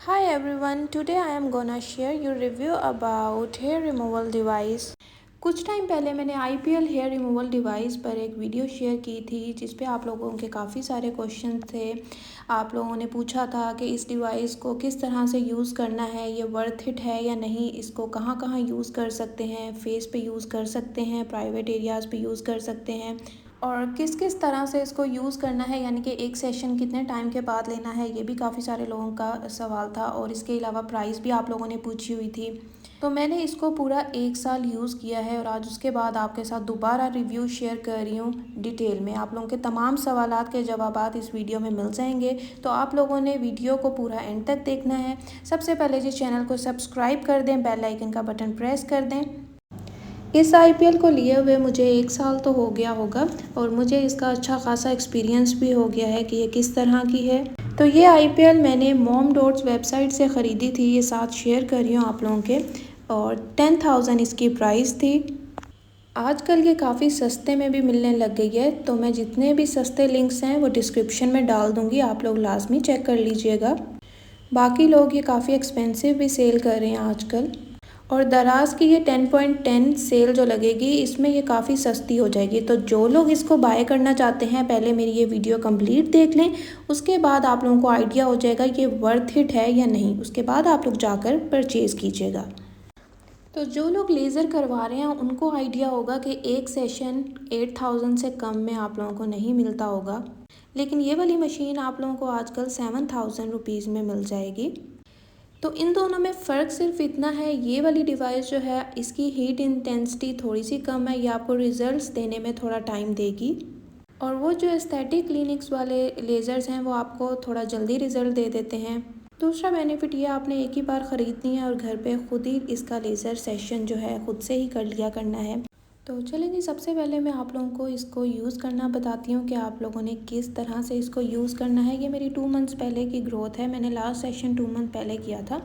Hi everyone, today I am gonna share your review about hair removal device. कुछ time पहले मैंने IPL hair removal device पर एक video share की थी जिस पे आप लोगों के काफ़ी सारे क्वेश्चन थे। आप लोगों ने पूछा था कि इस डिवाइस को किस तरह से यूज़ करना है, ये वर्थ इट है या नहीं, इसको कहाँ कहाँ यूज़ कर सकते हैं, फेस पे यूज़ कर सकते हैं, प्राइवेट एरियाज़ पे यूज़ कर सकते हैं और किस किस तरह से इसको यूज़ करना है, यानी कि एक सेशन कितने टाइम के बाद लेना है, ये भी काफ़ी सारे लोगों का सवाल था। और इसके अलावा प्राइस भी आप लोगों ने पूछी हुई थी। तो मैंने इसको पूरा 1 साल यूज़ किया है और आज उसके बाद आपके साथ दोबारा रिव्यू शेयर कर रही हूँ डिटेल में। आप लोगों के तमाम सवालात के जवाबात इस वीडियो में मिल जाएंगे, तो आप लोगों ने वीडियो को पूरा एंड तक देखना है। सबसे पहले जी चैनल को सब्सक्राइब कर दें, बेल आइकन का बटन प्रेस कर दें। इस IPL को लिए हुए मुझे 1 साल तो हो गया होगा और मुझे इसका अच्छा खासा एक्सपीरियंस भी हो गया है कि ये किस तरह की है। तो ये IPL मैंने मॉम डॉट्स वेबसाइट से ख़रीदी थी, ये साथ शेयर कर रही हूँ आप लोगों के, और 10,000 इसकी प्राइस थी। आजकल ये काफ़ी सस्ते में भी मिलने लग गई है, तो मैं जितने भी सस्ते लिंक्स हैं वो डिस्क्रिप्शन में डाल दूँगी, आप लोग लाजमी चेक कर लीजिएगा। बाकी लोग ये काफ़ी एक्सपेंसिव भी सेल कर रहे हैं आजकल, और दराज की ये 10.10 सेल जो लगेगी इसमें ये काफ़ी सस्ती हो जाएगी। तो जो लोग इसको बाय करना चाहते हैं पहले मेरी ये वीडियो कंप्लीट देख लें, उसके बाद आप लोगों को आइडिया हो जाएगा कि वर्थ इट है या नहीं, उसके बाद आप लोग जाकर परचेज़ कीजिएगा। तो जो लोग लेज़र करवा रहे हैं उनको आइडिया होगा कि एक सेशन 8,000 से कम में आप लोगों को नहीं मिलता होगा, लेकिन ये वाली मशीन आप लोगों को आजकल 7,000 रुपीज़ में मिल जाएगी। तो इन दोनों में फ़र्क सिर्फ इतना है, ये वाली डिवाइस जो है इसकी हीट इंटेंसिटी थोड़ी सी कम है, ये आपको रिज़ल्ट्स देने में थोड़ा टाइम देगी। और वो जो एस्थेटिक क्लिनिक्स वाले लेज़र्स हैं वो आपको थोड़ा जल्दी रिज़ल्ट दे देते हैं। दूसरा बेनिफिट ये आपने एक ही बार ख़रीदनी है और घर पे खुद ही इसका लेज़र सेशन जो है खुद से ही कर लिया करना है। तो चलें जी, सबसे पहले मैं आप लोगों को इसको यूज़ करना बताती हूँ कि आप लोगों ने किस तरह से इसको यूज़ करना है। ये मेरी 2 मंथ्स पहले की ग्रोथ है, मैंने लास्ट सेशन 2 मंथ पहले किया था।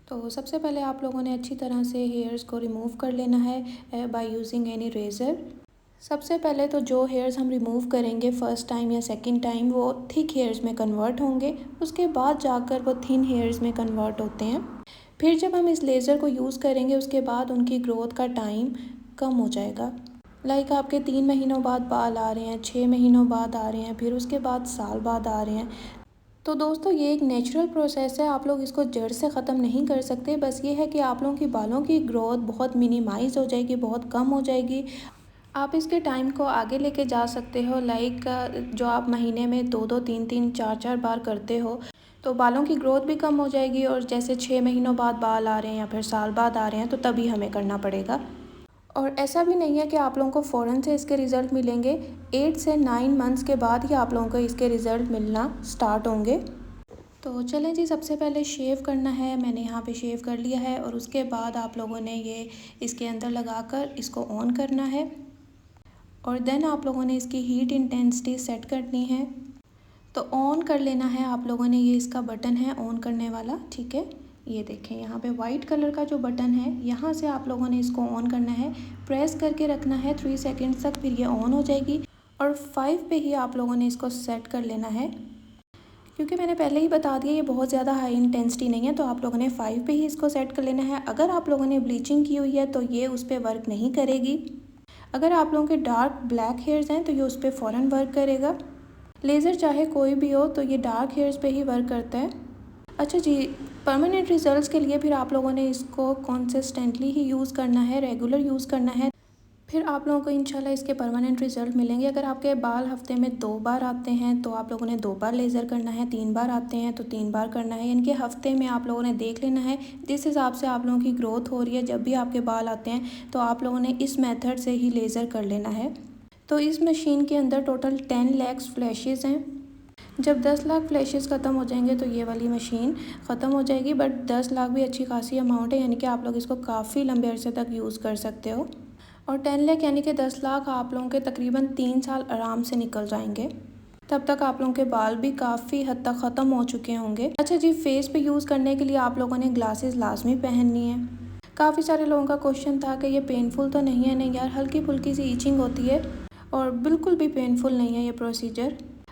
तो सबसे पहले आप लोगों ने अच्छी तरह से हेयर्स को रिमूव कर लेना है बाय यूजिंग एनी रेज़र। सबसे पहले तो जो हेयर्स हम रिमूव करेंगे फ़र्स्ट टाइम या सेकंड टाइम वो थिक हेयर्स में कन्वर्ट होंगे, उसके बाद जाकर वो थिन हेयर्स में कन्वर्ट होते हैं। फिर जब हम इस लेज़र को यूज़ करेंगे उसके बाद उनकी ग्रोथ का टाइम कम हो जाएगा। लाइक आपके 3 महीनों बाद बाल आ रहे हैं, 6 महीनों बाद आ रहे हैं, फिर उसके बाद साल बाद आ रहे हैं। तो दोस्तों ये एक नेचुरल प्रोसेस है, आप लोग इसको जड़ से ख़त्म नहीं कर सकते। बस ये है कि आप लोगों की बालों की ग्रोथ बहुत मिनिमाइज़ हो जाएगी, बहुत कम हो जाएगी। आप इसके टाइम को आगे लेके जा सकते हो। लाइक जो आप महीने में 2-2, 3-3, 4-4 बार करते हो तो बालों की ग्रोथ भी कम हो जाएगी। और जैसे 6 महीनों बाद बाल आ रहे हैं या फिर साल बाद आ रहे हैं तो तभी हमें करना पड़ेगा। और ऐसा भी नहीं है कि आप लोगों को फ़ौरन से इसके रिज़ल्ट मिलेंगे, 8 से 9 मंथ्स के बाद ही आप लोगों को इसके रिज़ल्ट मिलना स्टार्ट होंगे। तो चलें जी, सबसे पहले शेव करना है, मैंने यहाँ पे शेव कर लिया है और उसके बाद आप लोगों ने ये इसके अंदर लगाकर इसको ऑन करना है और देन आप लोगों ने इसकी हीट इंटेंसिटी सेट करनी है। तो ऑन कर लेना है आप लोगों ने, ये इसका बटन है ऑन करने वाला, ठीक है। ये देखें यहाँ पे वाइट कलर का जो बटन है, यहाँ से आप लोगों ने इसको ऑन करना है, प्रेस करके रखना है 3 सेकंड्स तक, फिर ये ऑन हो जाएगी। और 5 पे ही आप लोगों ने इसको सेट कर लेना है, क्योंकि मैंने पहले ही बता दिया ये बहुत ज़्यादा हाई इंटेंसिटी नहीं है, तो आप लोगों ने 5 पे ही इसको सेट कर लेना है। अगर आप लोगों ने ब्लीचिंग की हुई है तो ये उस पर वर्क नहीं करेगी। अगर आप लोगों के डार्क ब्लैक हेयर्स हैं तो ये उस पर फ़ौरन वर्क करेगा। लेज़र चाहे कोई भी हो तो ये डार्क हेयर्स पे ही वर्क करता है। अच्छा जी, परमानेंट रिजल्ट्स के लिए फिर आप लोगों ने इसको कंसिस्टेंटली ही यूज़ करना है, रेगुलर यूज़ करना है, फिर आप लोगों को इंशाल्लाह इसके परमानेंट रिज़ल्ट मिलेंगे। अगर आपके बाल हफ्ते में 2 बार आते हैं तो आप लोगों ने 2 बार लेज़र करना है, 3 बार आते हैं तो 3 बार करना है, यानी कि हफ्ते में आप लोगों ने देख लेना है जिस हिसाब से आप लोगों की ग्रोथ हो रही है। जब भी आपके बाल आते हैं तो आप लोगों ने इस मेथड से ही लेज़र कर लेना है। तो इस मशीन के अंदर टोटल 10 लाख फ्लैशेज़ हैं। जब 10 लाख फ्लैशेज़ ख़त्म हो जाएंगे तो ये वाली मशीन ख़त्म हो जाएगी, बट 10 लाख भी अच्छी खासी अमाउंट है, यानी कि आप लोग इसको काफ़ी लंबे अरसे तक यूज़ कर सकते हो। और 10 लाख यानी कि 10 लाख आप लोगों के तकरीबन 3 साल आराम से निकल जाएंगे। तब तक आप लोगों के बाल भी काफ़ी हद तक ख़त्म हो चुके होंगे। अच्छा जी, फेस पे यूज़ करने के लिए आप लोगों ने ग्लासेस लाजमी पहननी है। काफ़ी सारे लोगों का क्वेश्चन था कि ये पेनफुल तो नहीं है। नहीं यार, हल्की फुल्की सी ईचिंग होती है और बिल्कुल भी पेनफुल नहीं है ये प्रोसीजर।